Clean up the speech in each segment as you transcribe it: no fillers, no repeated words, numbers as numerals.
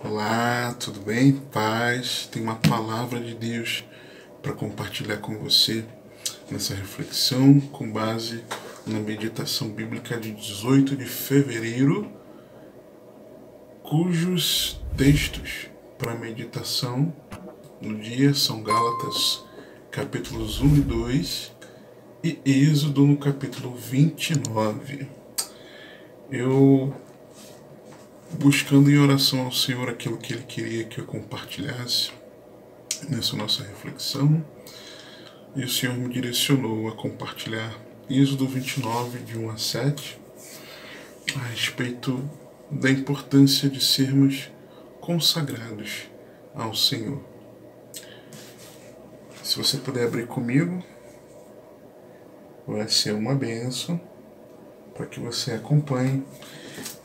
Olá, tudo bem? Paz. Tem uma palavra de Deus para compartilhar com você nessa reflexão com base na meditação bíblica de 18 de fevereiro, cujos textos para meditação no dia são Gálatas capítulos 1 e 2 e Êxodo no capítulo 29. Eu, buscando em oração ao Senhor aquilo que Ele queria que eu compartilhasse nessa nossa reflexão, e o Senhor me direcionou a compartilhar Êxodo 29, de 1 a 7, a respeito da importância de sermos consagrados ao Senhor. Se você puder abrir comigo, vai ser uma bênção para que você acompanhe.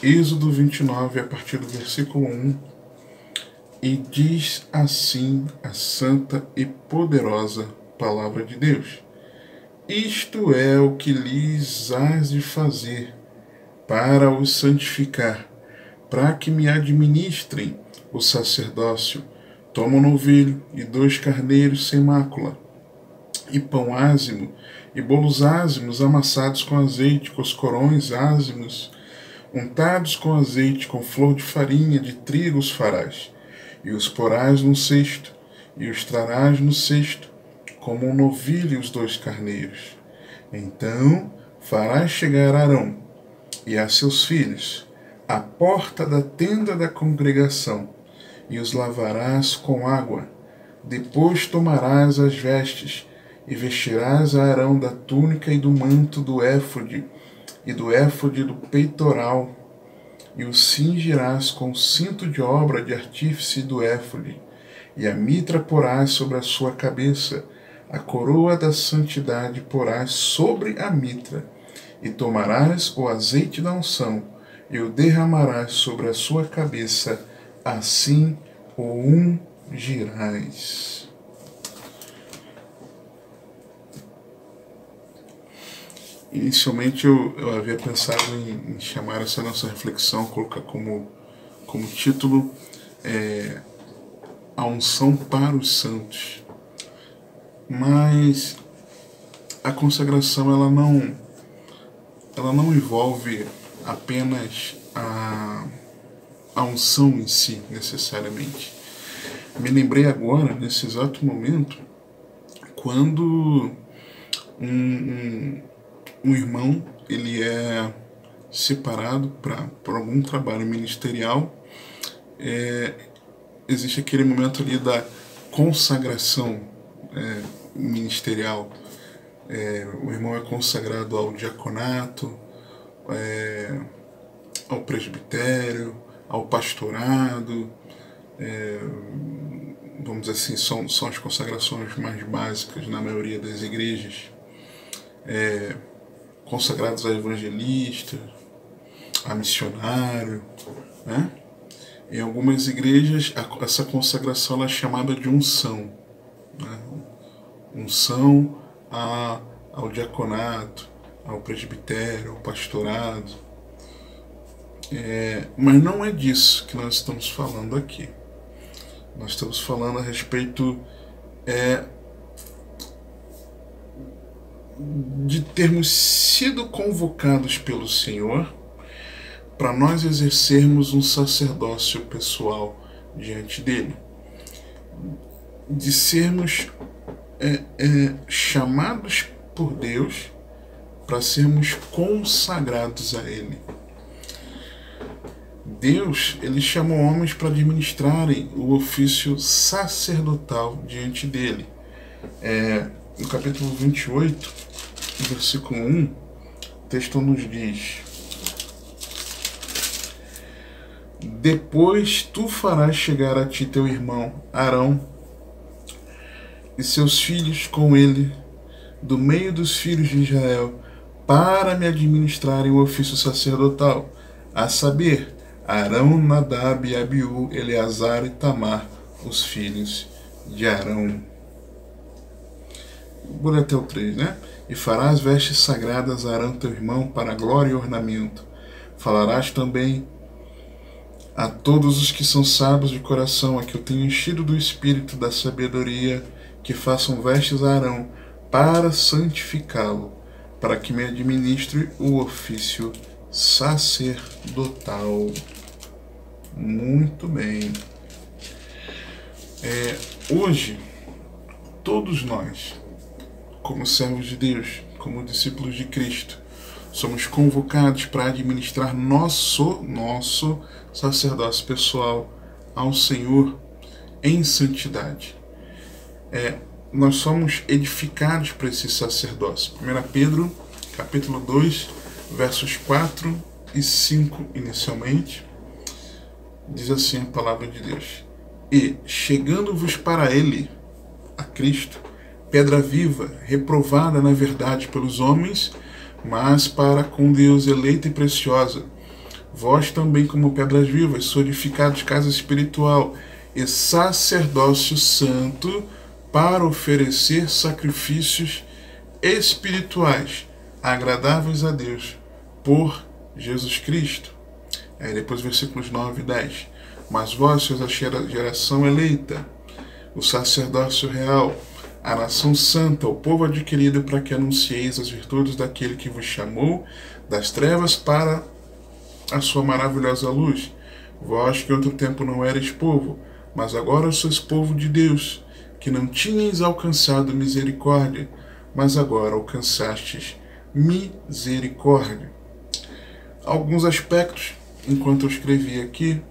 Êxodo 29, a partir do versículo 1, e diz assim a santa e poderosa palavra de Deus: Isto é o que lhes hás de fazer para os santificar, para que me administrem o sacerdócio. Toma um novilho e 2 carneiros sem mácula, e pão ázimo, e bolos ázimos amassados com azeite, coscorões ázimos, untados com azeite, com flor de farinha de trigo os farás, e os porás num cesto, e os trarás no cesto, como um novilho e os 2 carneiros. Então farás chegar Arão e a seus filhos à porta da tenda da congregação, e os lavarás com água. Depois tomarás as vestes, e vestirás a Arão da túnica e do manto do éfode, e do éfode do peitoral, e o cingirás com o cinto de obra de artífice do éfode, e a mitra porás sobre a sua cabeça, a coroa da santidade porás sobre a mitra, e tomarás o azeite da unção, e o derramarás sobre a sua cabeça, assim o ungirás. Inicialmente eu havia pensado em chamar essa nossa reflexão, colocar como título a unção para os santos. Mas a consagração ela não envolve apenas a unção em si, necessariamente. Me lembrei agora, nesse exato momento, quando um irmão ele é separado por algum trabalho ministerial, existe aquele momento ali da consagração ministerial. O irmão é consagrado ao diaconato, ao presbitério, ao pastorado, vamos dizer assim, são as consagrações mais básicas na maioria das igrejas. Consagrados a evangelista, a missionário, né? Em algumas igrejas essa consagração ela é chamada de unção, né? Unção ao diaconato, ao presbitério, ao pastorado. Mas não é disso que nós estamos falando aqui. Nós estamos falando a respeito de termos sido convocados pelo Senhor para nós exercermos um sacerdócio pessoal diante dele, de sermos chamados por Deus para sermos consagrados a Ele. Deus ele chamou homens para administrarem o ofício sacerdotal diante dele. No capítulo 28, versículo 1, o texto nos diz: Depois tu farás chegar a ti teu irmão Arão e seus filhos com ele, do meio dos filhos de Israel, para me administrarem o ofício sacerdotal, a saber, Arão, Nadab e Abiú, Eleazar e Tamar, os filhos de Arão. Vou ler até o 3, né? E farás vestes sagradas a Arão teu irmão para glória e ornamento. Falarás também A todos os que são sábios de coração, a que eu tenho enchido do espírito da sabedoria, que façam vestes a Arão para santificá-lo, para que me administre o ofício sacerdotal. Muito bem. Hoje, todos nós, como servos de Deus, como discípulos de Cristo, somos convocados para administrar nosso sacerdócio pessoal ao Senhor em santidade. Nós somos edificados para esse sacerdócio. 1 Pedro, capítulo 2, versos 4 e 5 inicialmente, diz assim a palavra de Deus: E, chegando-vos para ele, a Cristo, pedra viva, reprovada na verdade pelos homens, mas para com Deus eleita e preciosa, vós também, como pedras vivas, sois edificados casa espiritual e sacerdócio santo, para oferecer sacrifícios espirituais agradáveis a Deus por Jesus Cristo. Aí depois versículos 9 e 10. Mas vós sois a geração eleita, o sacerdócio real, a nação santa, o povo adquirido, para que anuncieis as virtudes daquele que vos chamou das trevas para a sua maravilhosa luz. Vós que outro tempo não erais povo, mas agora sois povo de Deus, que não tinhais alcançado misericórdia, mas agora alcançastes misericórdia. Alguns aspectos, enquanto eu escrevi aqui,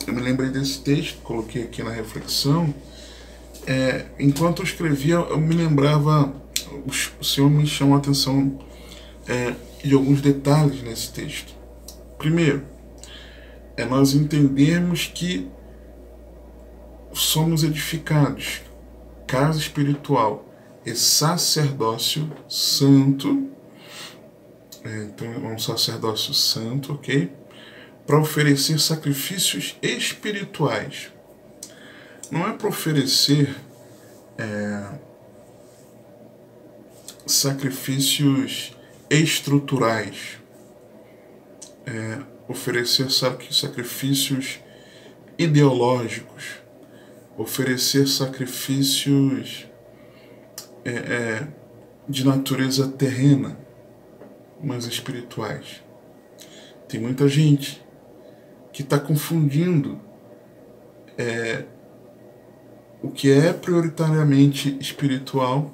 eu me lembrei desse texto, coloquei aqui na reflexão. Enquanto eu escrevia, eu me lembrava, o Senhor me chamou a atenção de alguns detalhes nesse texto. Primeiro, nós entendermos que somos edificados, casa espiritual e sacerdócio santo. Então é um sacerdócio santo, ok? Para oferecer sacrifícios espirituais. Não é para oferecer sacrifícios estruturais. Oferecer sacrifícios ideológicos. Oferecer sacrifícios de natureza terrena, mas espirituais. Tem muita gente que está confundindo o que é prioritariamente espiritual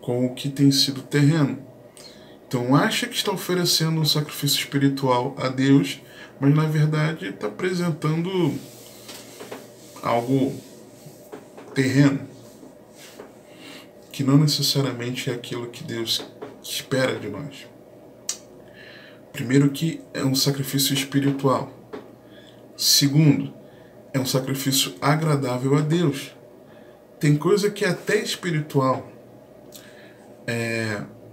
com o que tem sido terreno. Então acha que está oferecendo um sacrifício espiritual a Deus, mas na verdade está apresentando algo terreno, que não necessariamente é aquilo que Deus espera de nós. Primeiro, que é um sacrifício espiritual. Segundo, é um sacrifício agradável a Deus. Tem coisa que é até espiritual,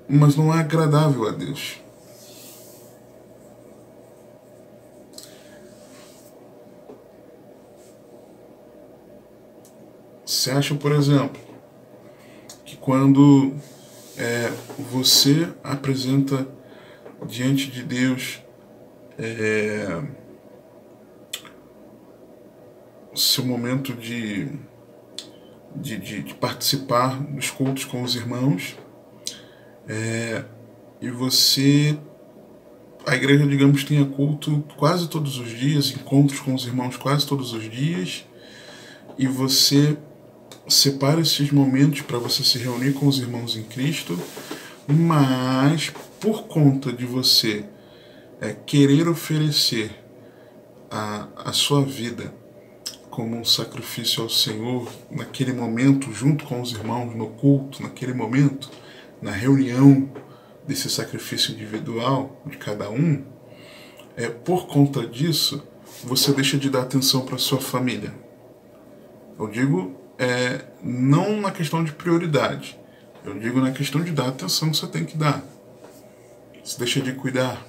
mas não é agradável a Deus. Você acha, por exemplo, que quando você apresenta diante de Deus seu momento de participar dos cultos com os irmãos, e a igreja, digamos, tenha culto quase todos os dias, encontros com os irmãos quase todos os dias, e você separa esses momentos para você se reunir com os irmãos em Cristo, mas por conta de você querer oferecer a sua vida como um sacrifício ao Senhor, naquele momento, junto com os irmãos, no culto, naquele momento, na reunião desse sacrifício individual de cada um, por conta disso, você deixa de dar atenção para a sua família. Eu digo, não na questão de prioridade, eu digo na questão de dar a atenção que você tem que dar. Você deixa de cuidar,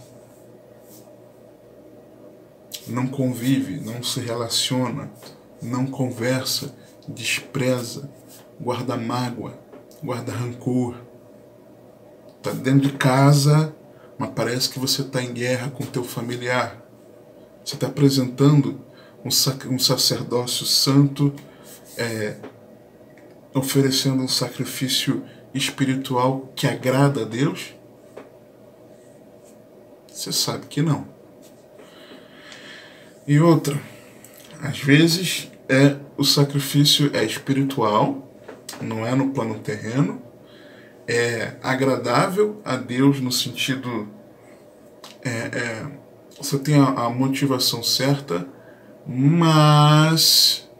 não convive, não se relaciona, não conversa, despreza, guarda mágoa, guarda rancor. Está dentro de casa, mas parece que você está em guerra com teu familiar. Você está apresentando um sacerdócio santo, oferecendo um sacrifício espiritual que agrada a Deus? Você sabe que não. E outra, às vezes o sacrifício é espiritual, não é no plano terreno, é agradável a Deus no sentido, você tem a motivação certa, mas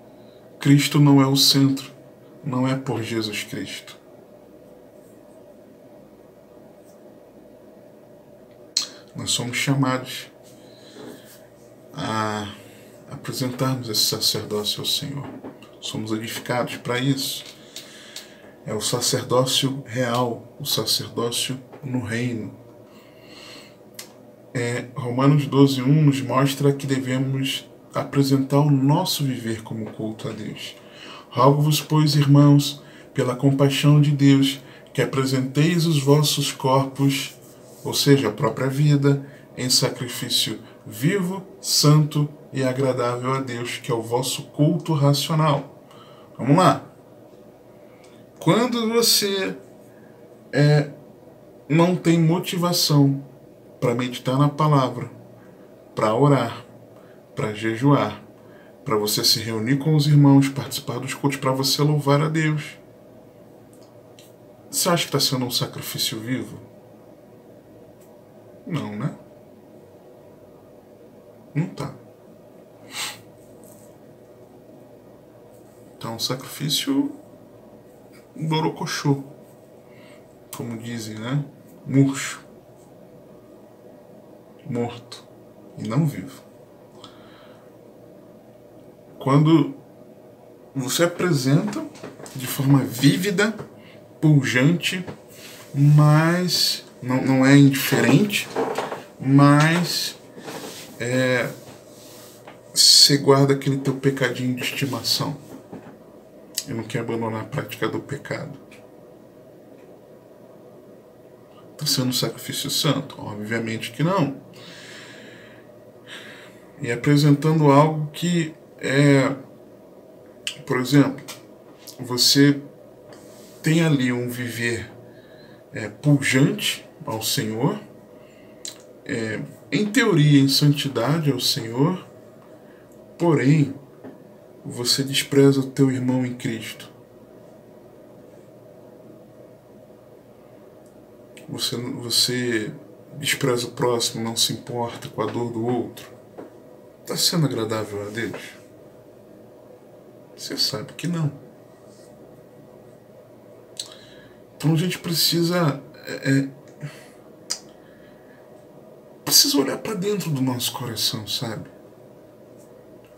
Cristo não é o centro, não é por Jesus Cristo. Nós somos chamados a apresentarmos esse sacerdócio ao Senhor. Somos edificados para isso. É o sacerdócio real, o sacerdócio no reino. Romanos 12:1 nos mostra que devemos apresentar o nosso viver como culto a Deus. Rogo-vos, pois, irmãos, pela compaixão de Deus, que apresenteis os vossos corpos, ou seja, a própria vida, em sacrifício vivo, santo e agradável a Deus, que é o vosso culto racional. Vamos lá. Quando você não tem motivação para meditar na palavra, para orar, para jejuar, para você se reunir com os irmãos, participar dos cultos, para você louvar a Deus, você acha que está sendo um sacrifício vivo? Não, né? Não tá. Então, um sacrifício borocochô, como dizem, né? Murcho, morto e não vivo. Quando você apresenta de forma vívida, pujante, mas não é indiferente, mas você guarda aquele teu pecadinho de estimação e não quer abandonar a prática do pecado. Está sendo um sacrifício santo? Obviamente que não. E apresentando algo que por exemplo, você tem ali um viver pujante ao Senhor, em teoria em santidade ao Senhor, porém você despreza o teu irmão em Cristo. Você despreza o próximo, não se importa com a dor do outro. Está sendo agradável a Deus? Você sabe que não. Então a gente precisa olhar para dentro do nosso coração, sabe?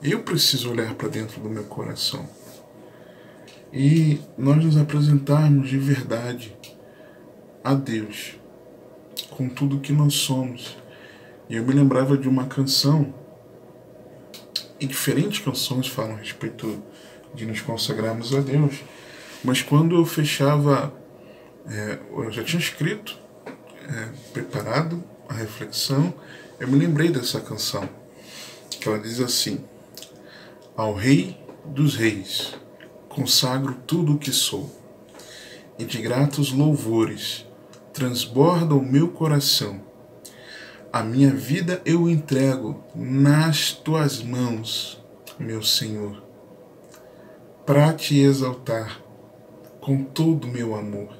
Eu preciso olhar para dentro do meu coração. E nós nos apresentarmos de verdade a Deus, com tudo que nós somos. E eu me lembrava de uma canção, e diferentes canções falam a respeito de nos consagrarmos a Deus, mas quando eu fechava, eu já tinha escrito, preparado a reflexão, eu me lembrei dessa canção, que ela diz assim: ao Rei dos Reis consagro tudo o que sou, e de gratos louvores transborda o meu coração. A minha vida eu entrego nas tuas mãos, meu Senhor, para te exaltar com todo o meu amor.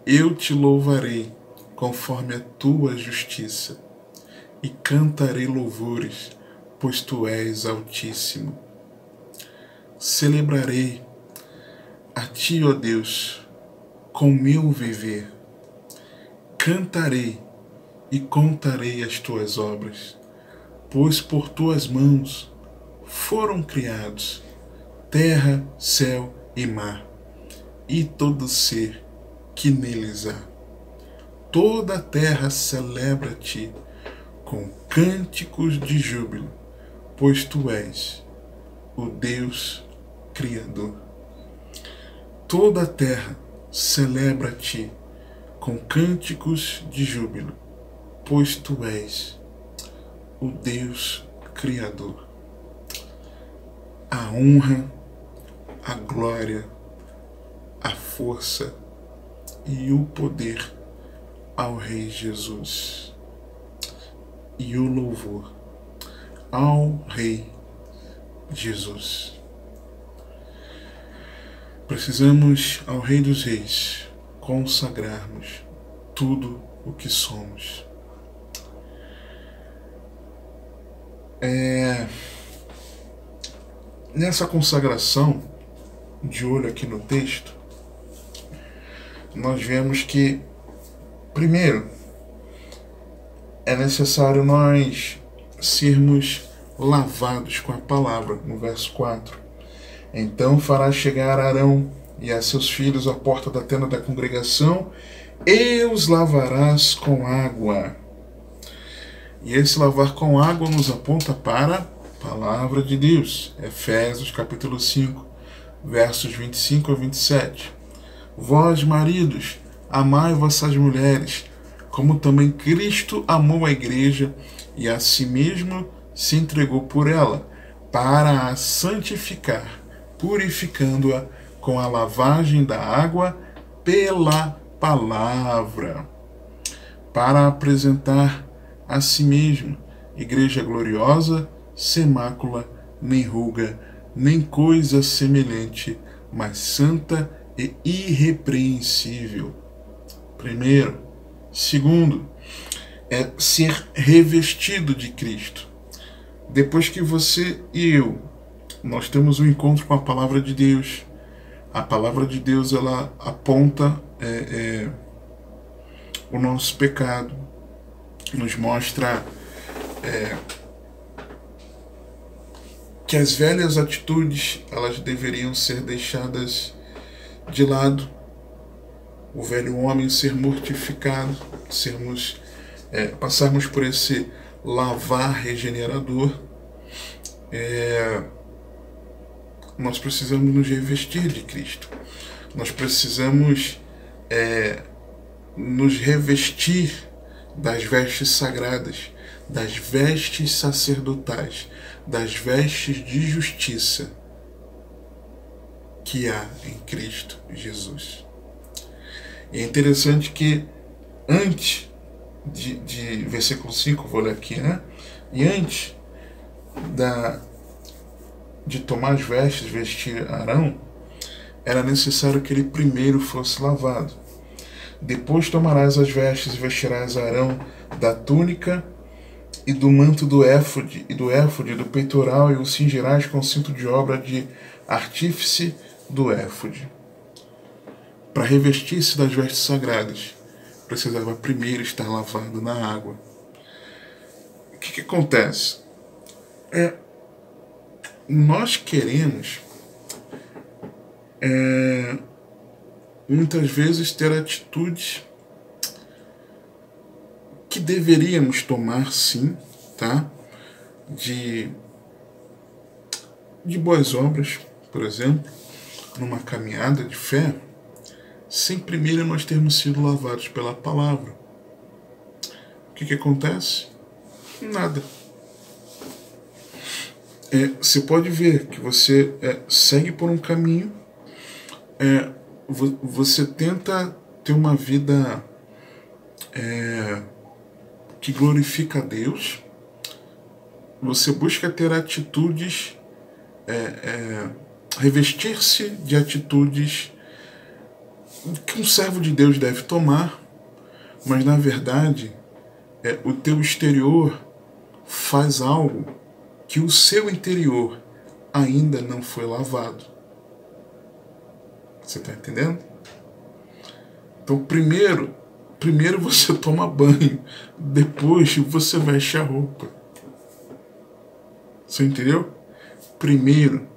Eu te louvarei conforme a tua justiça e cantarei louvores, pois tu és altíssimo. Celebrarei a ti, ó Deus, com meu viver. Cantarei e contarei as tuas obras, pois por tuas mãos foram criados terra, céu e mar, e todo ser que neles há. Toda a terra celebra-te com cânticos de júbilo, pois tu és o Deus Criador. Toda a terra celebra-te com cânticos de júbilo, pois tu és o Deus Criador. A honra, a glória, a força e o poder ao Rei Jesus. E o louvor ao Rei Jesus. Precisamos ao Rei dos Reis consagrarmos tudo o que somos. Nessa consagração, de olho aqui no texto, nós vemos que, primeiro, é necessário nós sermos lavados com a palavra, no verso 4. Então farás chegar Arão e a seus filhos à porta da tenda da congregação e os lavarás com água. E esse lavar com água nos aponta para a palavra de Deus. Efésios capítulo 5, versos 25 a 27. Vós, maridos, amai vossas mulheres, como também Cristo amou a igreja e a si mesmo se entregou por ela, para a santificar, purificando-a com a lavagem da água pela palavra, para apresentar a si mesmo igreja gloriosa, sem mácula, nem ruga, nem coisa semelhante, mas santa e irrepreensível. Primeiro. Segundo, é ser revestido de Cristo. Depois que você e eu, nós temos um encontro com a palavra de Deus. A palavra de Deus, ela aponta o nosso pecado, nos mostra que as velhas atitudes, elas deveriam ser deixadas de lado, o velho homem ser mortificado, passarmos por esse lavar regenerador. Nós precisamos nos revestir de Cristo. Nós precisamos nos revestir das vestes sagradas, das vestes sacerdotais, das vestes de justiça que há em Cristo Jesus. E é interessante que antes de versículo 5, vou ler aqui, né? E antes de tomar as vestes, vestir Arão, era necessário que ele primeiro fosse lavado. Depois tomarás as vestes e vestirás Arão da túnica e do manto do éfode, do peitoral, e o cingirás com o cinto de obra de artífice do éfode. Para revestir-se das vestes sagradas, precisava primeiro estar lavado na água. O que acontece? Nós queremos muitas vezes ter atitudes que deveríamos tomar, sim, tá? De boas obras, por exemplo, numa caminhada de fé, sem primeiro nós termos sido lavados pela palavra. O que acontece? Nada. Você pode ver que você segue por um caminho, você tenta ter uma vida que glorifica a Deus, você busca ter atitudes, revestir-se de atitudes que um servo de Deus deve tomar, mas na verdade o teu exterior faz algo que o seu interior ainda não foi lavado. Você está entendendo? Então primeiro você toma banho, depois você veste a roupa. Você entendeu? Primeiro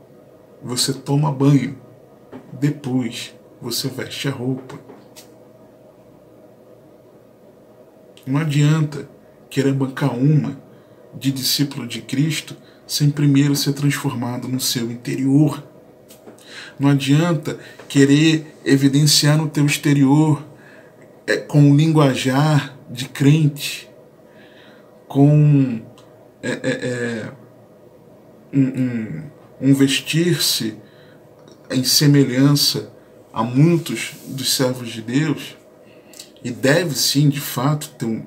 você toma banho, depois você veste a roupa. Não adianta querer bancar uma de discípulo de Cristo sem primeiro ser transformado no seu interior. Não adianta querer evidenciar no teu exterior com um linguajar de crente, com um vestir-se em semelhança a muitos dos servos de Deus, e deve sim, de fato,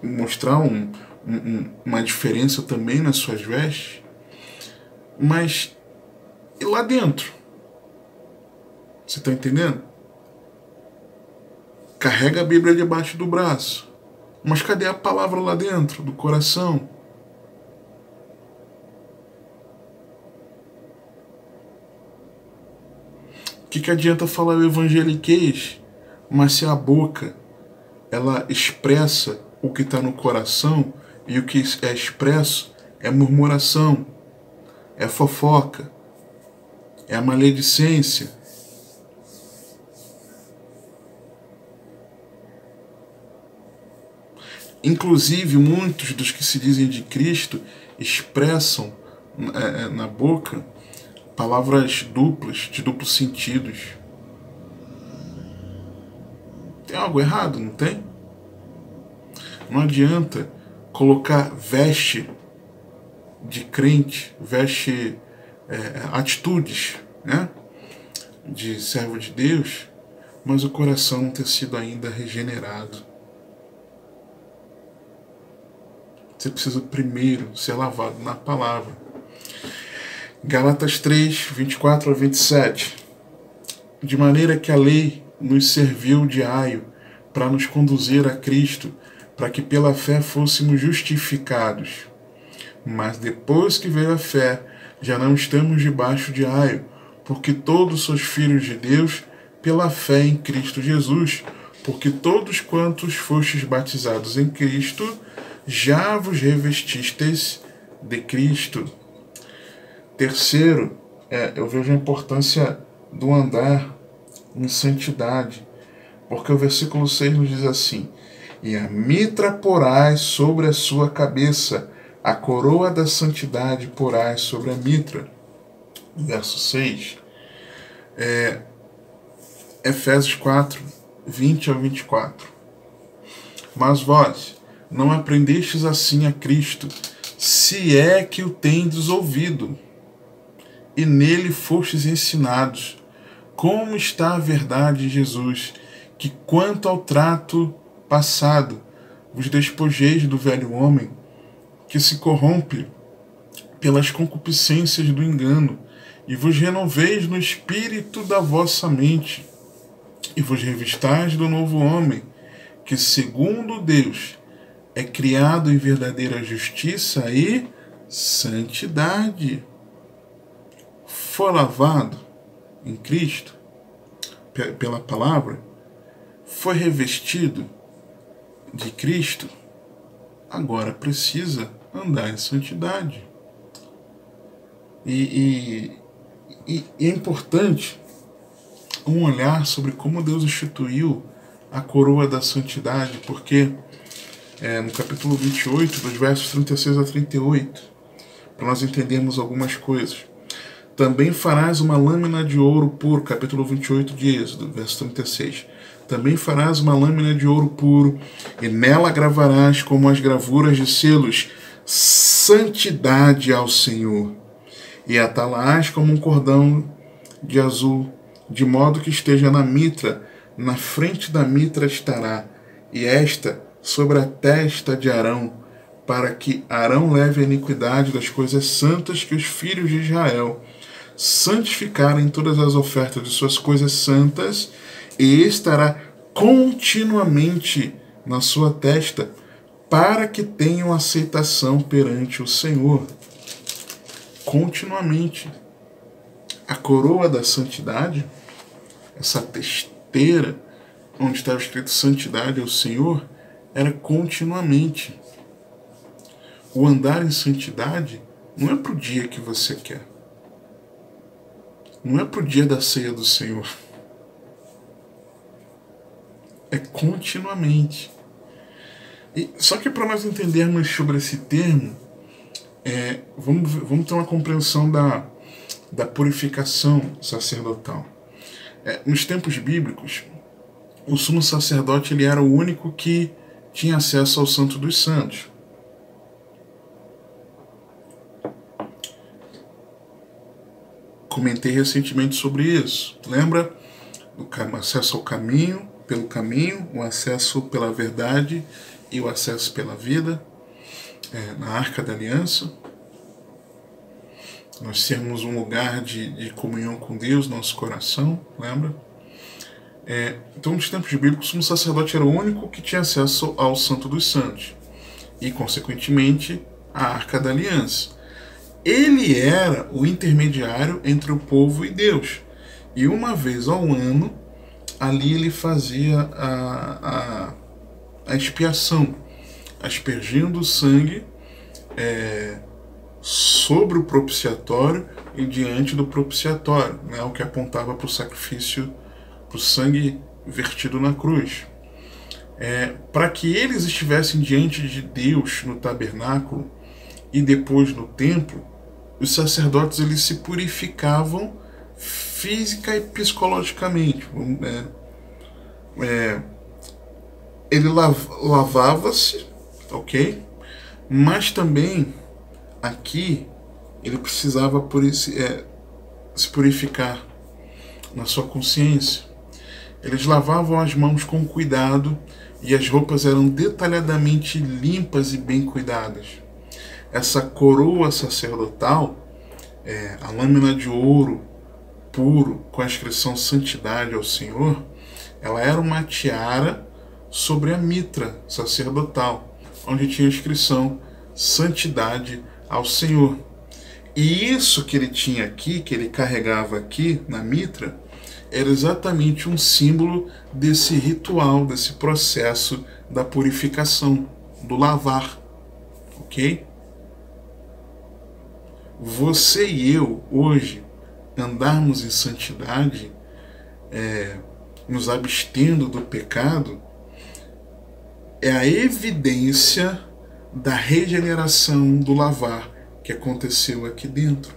mostrar uma diferença também nas suas vestes, mas e lá dentro? Você está entendendo? Carrega a Bíblia debaixo do braço, mas cadê a palavra lá dentro do coração? O que adianta falar o evangeliquez, mas se a boca ela expressa o que está no coração, e o que é expresso é murmuração, é fofoca, é a maledicência. Inclusive, muitos dos que se dizem de Cristo expressam na boca palavras duplas, de duplos sentidos. Tem algo errado, não tem? Não adianta colocar veste de crente, veste atitudes, né, de servo de Deus, mas o coração não ter sido ainda regenerado. Você precisa primeiro ser lavado na palavra. Gálatas 3, 24 a 27. De maneira que a lei nos serviu de aio para nos conduzir a Cristo, para que pela fé fôssemos justificados. Mas depois que veio a fé, já não estamos debaixo de aio, porque todos sois filhos de Deus pela fé em Cristo Jesus, porque todos quantos fostes batizados em Cristo, já vos revestistes de Cristo. Terceiro, eu vejo a importância do andar em santidade, porque o versículo 6 nos diz assim: e a mitra porás sobre a sua cabeça, a coroa da santidade porás sobre a mitra. Verso 6. Efésios 4, 20 a 24. Mas vós não aprendestes assim a Cristo, se é que o tendes ouvido, e nele fostes ensinados, como está a verdade de Jesus, que quanto ao trato passado, vos despojeis do velho homem, que se corrompe pelas concupiscências do engano, e vos renoveis no espírito da vossa mente, e vos revistais do novo homem, que segundo Deus é criado em verdadeira justiça e santidade. Foi lavado em Cristo pela palavra, foi revestido de Cristo, agora precisa andar em santidade. E é importante um olhar sobre como Deus instituiu a coroa da santidade, porque no capítulo 28, dos versos 36 a 38, para nós entendermos algumas coisas. Também farás uma lâmina de ouro puro, capítulo 28 de Êxodo, verso 36. Também farás uma lâmina de ouro puro, e nela gravarás como as gravuras de selos, santidade ao Senhor. E atá-la-ás como um cordão de azul, de modo que esteja na mitra, na frente da mitra estará, e esta sobre a testa de Arão, para que Arão leve a iniquidade das coisas santas que os filhos de Israel santificarem todas as ofertas de suas coisas santas, e estará continuamente na sua testa, para que tenham aceitação perante o Senhor. Continuamente. A coroa da santidade, essa testeira onde estava escrito santidade ao Senhor, era continuamente. O andar em santidade não é para o dia que você quer. Não é para o dia da ceia do Senhor. É continuamente. Só que para nós entendermos sobre esse termo, vamos ter uma compreensão da purificação sacerdotal. Nos tempos bíblicos, o sumo sacerdote ele era o único que tinha acesso ao Santo dos Santos. comentei recentemente sobre isso. Lembra? O acesso ao caminho, pelo caminho, o acesso pela verdade e o acesso pela vida, na Arca da Aliança. Nós temos um lugar de comunhão com Deus, nosso coração, lembra? Então, nos tempos bíblicos, o sumo sacerdote era o único que tinha acesso ao Santo dos Santos e, consequentemente, a Arca da Aliança. Ele era o intermediário entre o povo e Deus. E uma vez ao ano, ali ele fazia a expiação, aspergindo o sangue sobre o propiciatório e diante do propiciatório, né, o que apontava para o sacrifício, para o sangue vertido na cruz. Para que eles estivessem diante de Deus no tabernáculo e depois no templo, os sacerdotes eles se purificavam física e psicologicamente. Ele lavava-se, ok? Mas também aqui ele precisava se purificar na sua consciência. Eles lavavam as mãos com cuidado e as roupas eram detalhadamente limpas e bem cuidadas. Essa coroa sacerdotal, a lâmina de ouro puro com a inscrição Santidade ao Senhor, ela era uma tiara sobre a mitra sacerdotal, onde tinha a inscrição Santidade ao Senhor. E isso que ele tinha aqui, que ele carregava aqui na mitra, era exatamente um símbolo desse ritual, desse processo da purificação, do lavar, ok? Você e eu, hoje, andarmos em santidade, nos abstendo do pecado, é a evidência da regeneração, do lavar que aconteceu aqui dentro,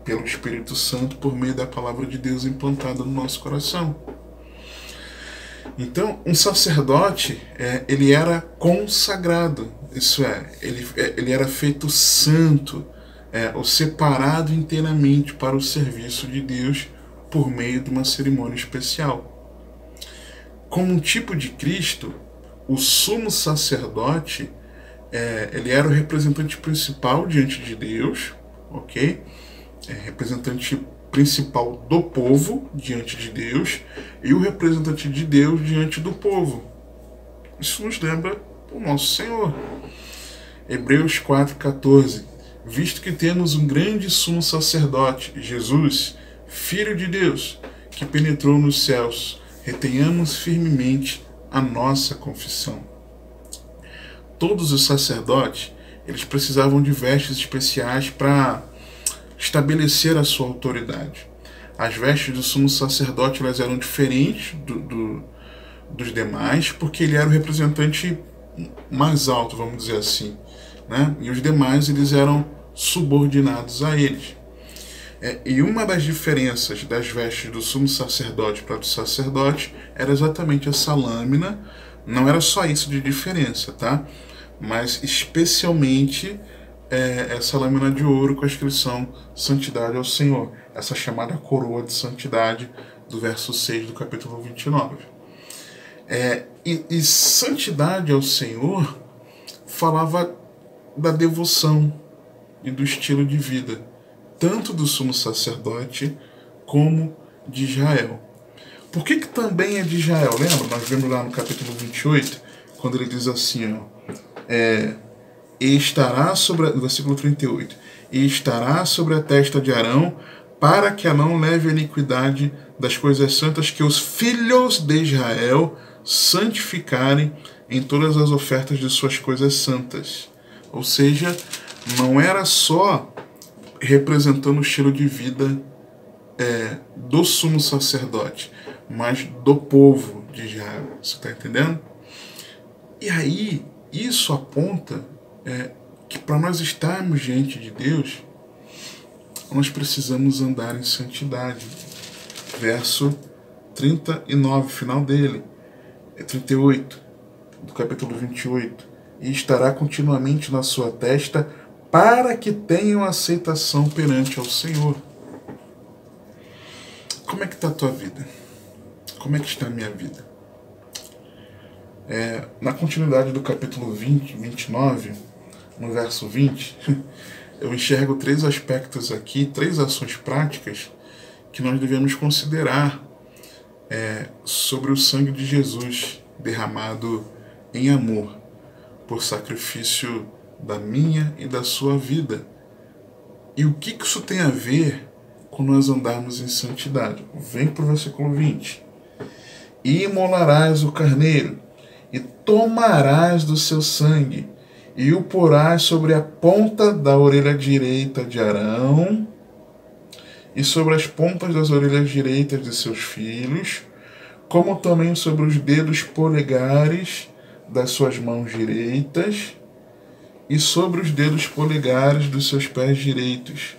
pelo Espírito Santo, por meio da palavra de Deus implantada no nosso coração. Então, um sacerdote, ele era consagrado, isso ele era feito santo, ou separado inteiramente para o serviço de Deus por meio de uma cerimônia especial. Como um tipo de Cristo, o sumo sacerdote, ele era o representante principal diante de Deus, ok? Representante principal do povo diante de Deus e o representante de Deus diante do povo. Isso nos lembra o nosso Senhor. Hebreus 4,14. Visto que temos um grande sumo sacerdote, Jesus, Filho de Deus, que penetrou nos céus, retenhamos firmemente a nossa confissão. Todos os sacerdotes, eles precisavam de vestes especiais para estabelecer a sua autoridade. As vestes do sumo sacerdote elas eram diferentes dos demais, porque ele era o representante mais alto, vamos dizer assim, né? E os demais eles eram subordinados a eles. E uma das diferenças das vestes do sumo sacerdote para do sacerdote era exatamente essa lâmina. Não era só isso de diferença, tá? Mas especialmente essa lâmina de ouro com a inscrição Santidade ao Senhor, essa chamada coroa de santidade do verso 6 do capítulo 29. E santidade ao Senhor falava da devoção e do estilo de vida, tanto do sumo sacerdote como de Israel. Por que também é de Israel? Lembra? Nós vemos lá no capítulo 28, quando ele diz assim, e estará sobre, versículo 38, e estará sobre a testa de Arão, para que Arão leve a iniquidade das coisas santas que os filhos de Israel santificarem em todas as ofertas de suas coisas santas. Ou seja, não era só representando o estilo de vida do sumo sacerdote, mas do povo de Israel. Você está entendendo? E aí, isso aponta que para nós estarmos diante de Deus, nós precisamos andar em santidade. Verso 39, final dele, 38, do capítulo 28. E estará continuamente na sua testa, para que tenham aceitação perante ao Senhor. como é que está a tua vida? Como é que está a minha vida? Na continuidade do capítulo 29, no verso 20, eu enxergo 3 aspectos aqui, 3 ações práticas que nós devemos considerar sobre o sangue de Jesus derramado em amor, por sacrifício da minha e da sua vida. E o que isso tem a ver com nós andarmos em santidade? Vem para o versículo 20. E imolarás o carneiro, e tomarás do seu sangue, e o porás sobre a ponta da orelha direita de Arão, e sobre as pontas das orelhas direitas de seus filhos, como também sobre os dedos polegares das suas mãos direitas, e sobre os dedos polegares dos seus pés direitos,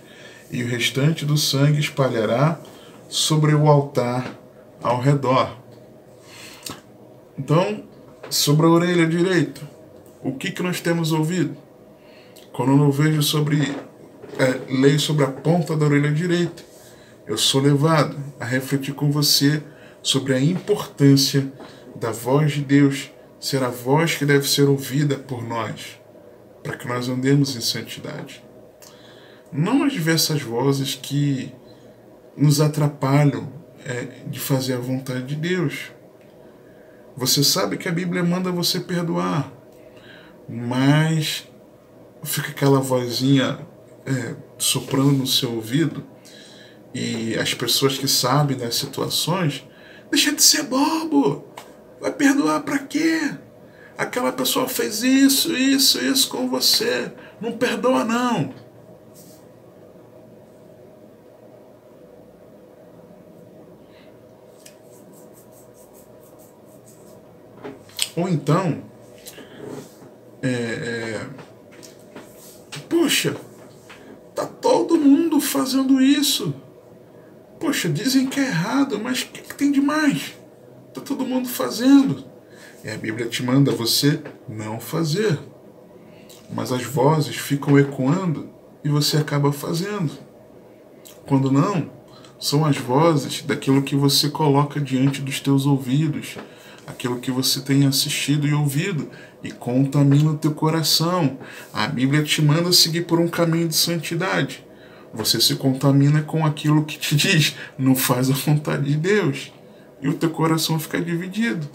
e o restante do sangue espalhará sobre o altar ao redor. Então, sobre a orelha direita, o que nós temos ouvido? Quando eu vejo leio sobre a ponta da orelha direita, eu sou levado a refletir com você sobre a importância da voz de Deus ser a voz que deve ser ouvida por nós, para que nós andemos em santidade. Não as diversas vozes que nos atrapalham de fazer a vontade de Deus. Você sabe que a Bíblia manda você perdoar, mas fica aquela vozinha soprando no seu ouvido, e as pessoas que sabem das situações, deixa de ser bobo, vai perdoar para quê? Aquela pessoa fez isso com você, não perdoa não. Ou então, poxa, tá todo mundo fazendo isso. Poxa, dizem que é errado, mas o que tem de mais? Tá todo mundo fazendo. E a Bíblia te manda você não fazer. Mas as vozes ficam ecoando e você acaba fazendo. Quando não, são as vozes daquilo que você coloca diante dos teus ouvidos, aquilo que você tem assistido e ouvido, e contamina o teu coração. A Bíblia te manda seguir por um caminho de santidade. Você se contamina com aquilo que te diz, não faz a vontade de Deus. E o teu coração fica dividido.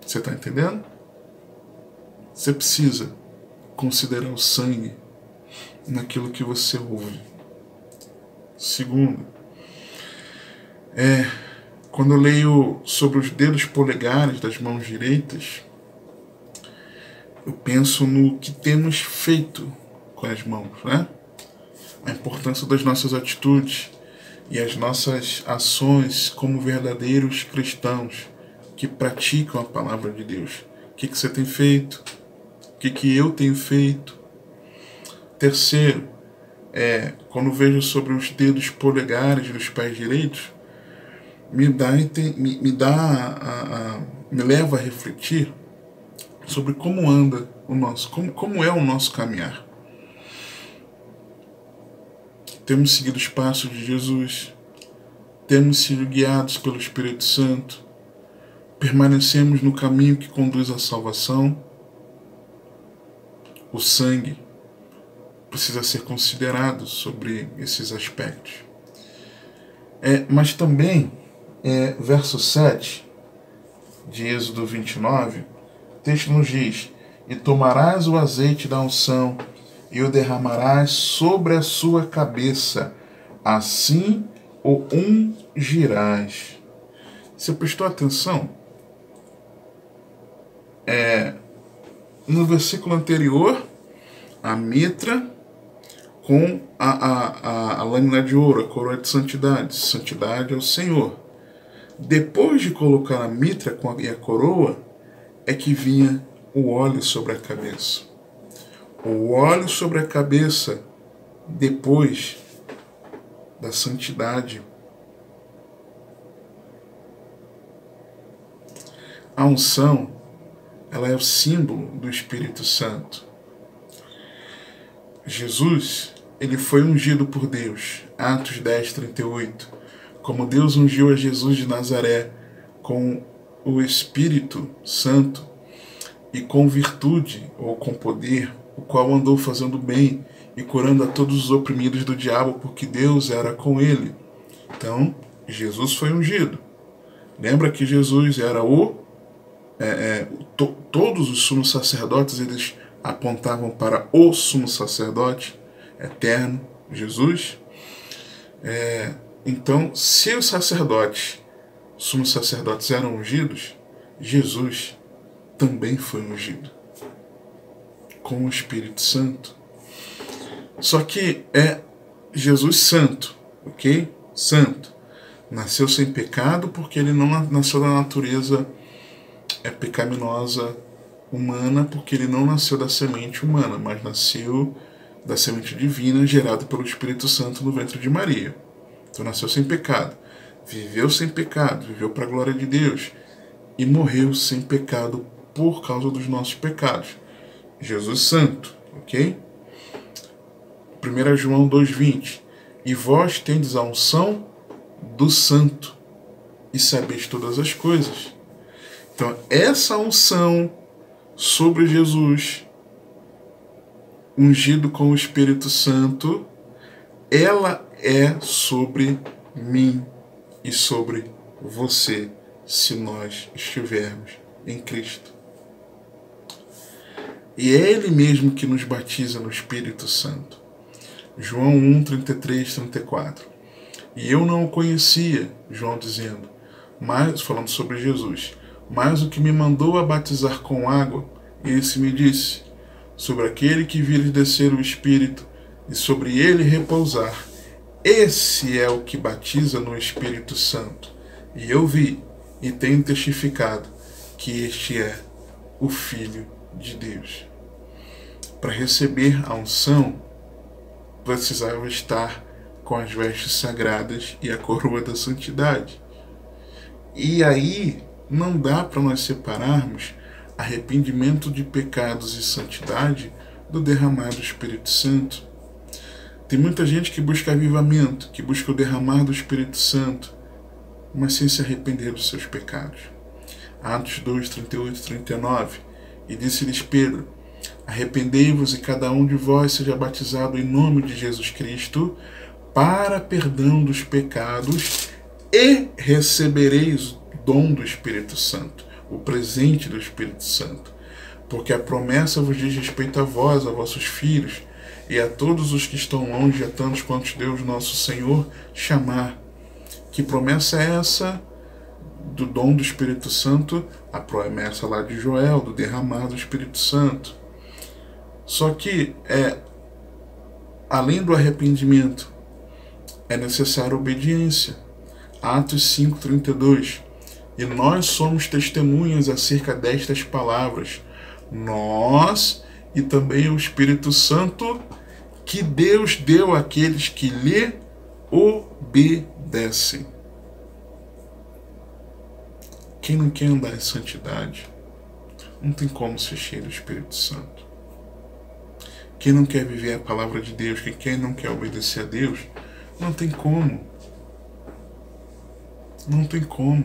Você está entendendo? Você precisa considerar o sangue naquilo que você ouve. Segundo, quando eu leio sobre os dedos polegares das mãos direitas, eu penso no que temos feito com as mãos, né? A importância das nossas atitudes e as nossas ações como verdadeiros cristãos que praticam a palavra de Deus. O que você tem feito? O que eu tenho feito? Terceiro, quando vejo sobre os dedos polegares dos pés direitos, me leva a refletir sobre como anda o nosso, como é o nosso caminhar. Temos seguido os passos de Jesus, temos sido guiados pelo Espírito Santo, permanecemos no caminho que conduz à salvação. O sangue precisa ser considerado sobre esses aspectos. Mas também, verso 7 de Êxodo 29, o texto nos diz: e tomarás o azeite da unção e o derramarás sobre a sua cabeça, assim o ungirás. Você prestou atenção? No versículo anterior, a mitra com a lâmina de ouro, a coroa de santidade. Santidade é o Senhor. Depois de colocar a mitra e a coroa, é que vinha o óleo sobre a cabeça. O óleo sobre a cabeça, depois da santidade. A unção, ela é o símbolo do Espírito Santo. Jesus, ele foi ungido por Deus. Atos 10, 38. Como Deus ungiu a Jesus de Nazaré com o Espírito Santo e com virtude ou com poder, o qual andou fazendo bem e curando a todos os oprimidos do diabo, porque Deus era com ele. Então, Jesus foi ungido. Lembra que Jesus era todos os sumos sacerdotes, eles apontavam para o sumo sacerdote eterno, Jesus. Então, se os sacerdotes, sumos sacerdotes eram ungidos, Jesus também foi ungido com o Espírito Santo. Só que é Jesus santo, ok? Santo. Nasceu sem pecado porque ele não nasceu da natureza pecaminosa humana, porque ele não nasceu da semente humana, mas nasceu da semente divina gerada pelo Espírito Santo no ventre de Maria. Então nasceu sem pecado, viveu sem pecado, viveu para a glória de Deus e morreu sem pecado por causa dos nossos pecados. Jesus santo, ok? 1 João 2,20. E vós tendes a unção do santo e sabeis todas as coisas. Então, essa unção sobre Jesus, ungido com o Espírito Santo, ela é sobre mim e sobre você, se nós estivermos em Cristo. E é Ele mesmo que nos batiza no Espírito Santo. João 1, 33, 34. E eu não o conhecia, João dizendo, mas falando sobre Jesus, mas o que me mandou a batizar com água, esse me disse, sobre aquele que vires descer o Espírito e sobre ele repousar, esse é o que batiza no Espírito Santo. E eu vi e tenho testificado que este é o Filho de Deus. Para receber a unção, precisava estar com as vestes sagradas e a coroa da santidade. E aí não dá para nós separarmos arrependimento de pecados e santidade do derramar do Espírito Santo. Tem muita gente que busca avivamento, que busca o derramar do Espírito Santo, mas sem se arrepender dos seus pecados. Atos 2, 38 e 39. E disse-lhes Pedro, arrependei-vos e cada um de vós seja batizado em nome de Jesus Cristo para perdão dos pecados e recebereis o dom do Espírito Santo, o presente do Espírito Santo. Porque a promessa vos diz respeito a vós, a vossos filhos e a todos os que estão longe, a tantos quantos Deus nosso Senhor chamar. Que promessa é essa? Do dom do Espírito Santo, a promessa lá de Joel, do derramar do Espírito Santo. Só que, além do arrependimento, é necessária obediência. Atos 5, 32. E nós somos testemunhas acerca destas palavras. Nós e também o Espírito Santo que Deus deu àqueles que lhe obedecem. Quem não quer andar em santidade, não tem como ser cheio do Espírito Santo. Quem não quer viver a palavra de Deus, quem não quer obedecer a Deus, não tem como. Não tem como.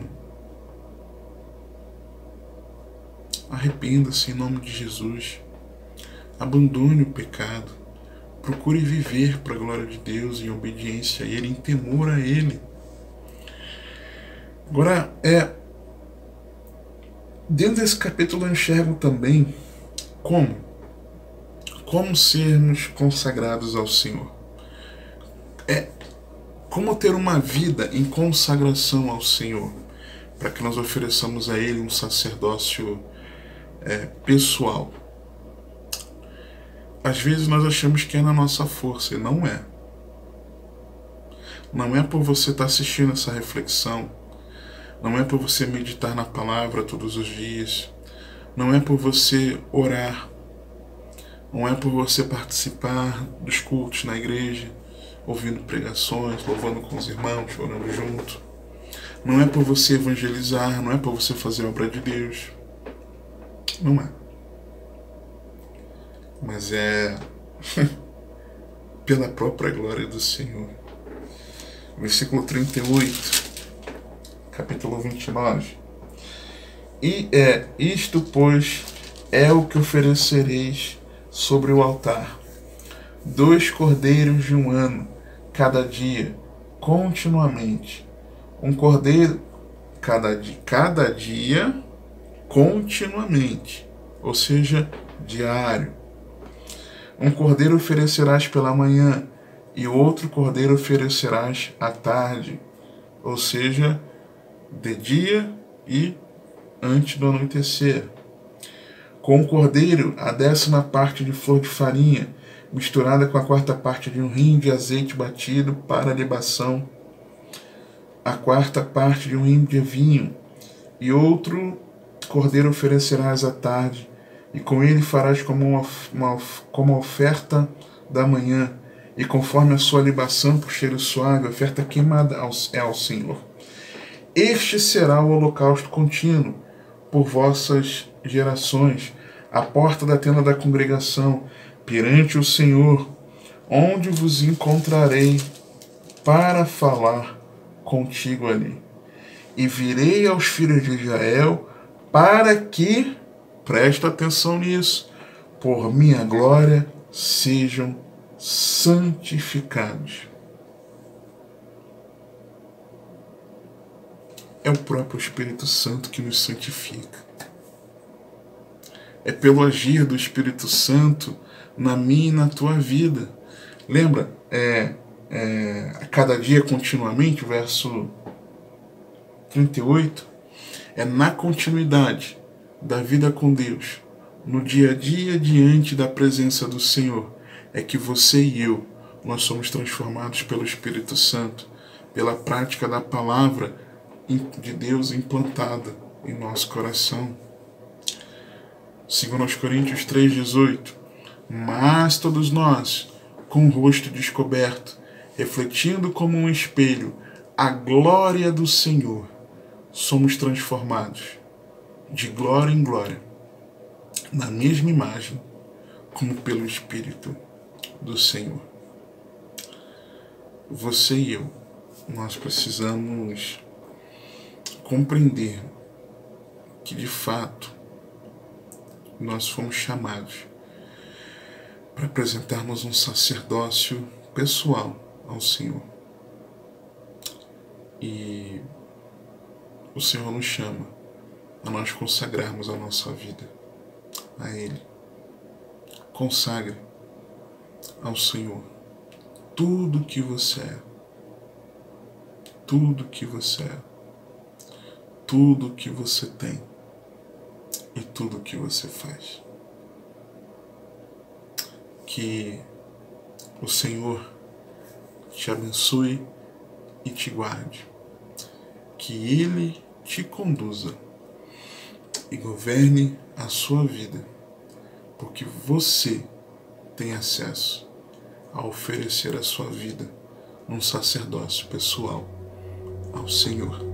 Arrependa-se em nome de Jesus. Abandone o pecado. Procure viver para a glória de Deus em obediência a Ele, em temor a Ele. Agora, dentro desse capítulo eu enxergo também como sermos consagrados ao Senhor. Como ter uma vida em consagração ao Senhor, para que nós ofereçamos a Ele um sacerdócio pessoal. Às vezes nós achamos que é na nossa força, e não é. Não é por você estar assistindo essa reflexão, não é por você meditar na palavra todos os dias, não é por você orar, não é por você participar dos cultos na igreja, ouvindo pregações, louvando com os irmãos, orando junto. Não é por você evangelizar, não é por você fazer a obra de Deus. Não é. Mas pela própria glória do Senhor. Versículo 38, capítulo 29. Isto, pois, é o que oferecereis sobre o altar: 2 cordeiros de 1 ano, cada dia, continuamente. Um cordeiro cada dia, continuamente, ou seja, diário. Um cordeiro oferecerás pela manhã, e outro cordeiro oferecerás à tarde, ou seja, de dia e antes do anoitecer. Com o cordeiro, a 10ª parte de flor de farinha, misturada com a 4ª parte de 1 hin de azeite batido para a libação, a 4ª parte de 1 hin de vinho, e outro cordeiro oferecerás à tarde, e com ele farás como uma oferta da manhã, e conforme a sua libação por cheiro suave, oferta queimada ao Senhor. Este será o holocausto contínuo por vossas gerações, à porta da tenda da congregação, perante o Senhor, onde vos encontrarei para falar contigo ali. E virei aos filhos de Israel para que, presta atenção nisso, por minha glória sejam santificados. É o próprio Espírito Santo que nos santifica. É pelo agir do Espírito Santo na minha e na tua vida. Lembra? A cada dia continuamente, verso 38, é na continuidade da vida com Deus, no dia a dia diante da presença do Senhor, é que você e eu, nós somos transformados pelo Espírito Santo, pela prática da palavra de Deus implantada em nosso coração. 2 Coríntios 3,18. Mas todos nós, com o rosto descoberto, refletindo como um espelho a glória do Senhor, somos transformados de glória em glória, na mesma imagem, como pelo Espírito do Senhor. Você e eu, nós precisamos compreender que, de fato, nós fomos chamados para apresentarmos um sacerdócio pessoal ao Senhor. E o Senhor nos chama a nós consagrarmos a nossa vida a Ele. Consagre ao Senhor tudo que você é. Tudo que você é. Tudo que você tem. E tudo que você faz. Que o Senhor te abençoe e te guarde. Que Ele te conduza e governe a sua vida, porque você tem acesso a oferecer a sua vida num sacerdócio pessoal ao Senhor.